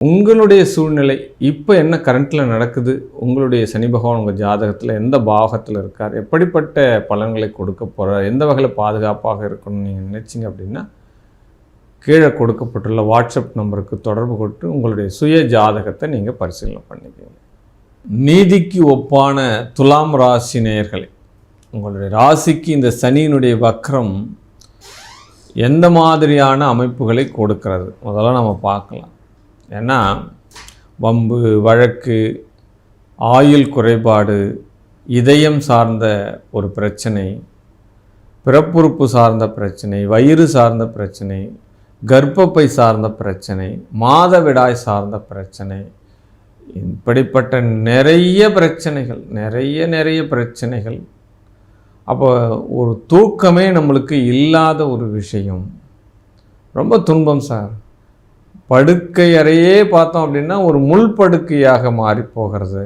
உங்களுடைய சூழ்நிலை இப்போ என்ன கரண்ட்டில் நடக்குது, உங்களுடைய சனி பகவான் உங்கள் ஜாதகத்தில் எந்த பாவகத்தில் இருக்கார், எப்படிப்பட்ட பலன்களை கொடுக்க போகிறார், எந்த வகையில் பாதுகாப்பாக இருக்கணும்னு நீங்கள் நினச்சிங்க அப்படின்னா கீழே கொடுக்கப்பட்டுள்ள வாட்ஸ்அப் நம்பருக்கு தொடர்பு கொண்டு உங்களுடைய சுய ஜாதகத்தை நீங்கள் பரிசீலனை பண்ணிக்கோங்க. நீதிக்கு ஒப்பான துலாம் ராசி நேயர்களே, உங்களுடைய ராசிக்கு இந்த சனியினுடைய வக்ரம் எந்த மாதிரியான அமைப்புகளை கொடுக்கிறது முதல்ல நம்ம பார்க்கலாம். ஏன்னா வம்பு வழக்கு, ஆயுள் குறைபாடு, இதயம் சார்ந்த ஒரு பிரச்சனை, பிறப்புறுப்பு சார்ந்த பிரச்சனை, வயிறு சார்ந்த பிரச்சனை, கர்ப்பப்பை சார்ந்த பிரச்சனை, மாதவிடாய் சார்ந்த பிரச்சனை, இப்படிப்பட்ட நிறைய பிரச்சனைகள் நிறைய பிரச்சனைகள். அப்போ ஒரு தூக்கமே நம்மளுக்கு இல்லாத ஒரு விஷயம், ரொம்ப துன்பம் சார். படுக்கை அறையே பார்த்தோம் அப்படின்னா ஒரு முள் படுக்கையாக மாறி போகிறது.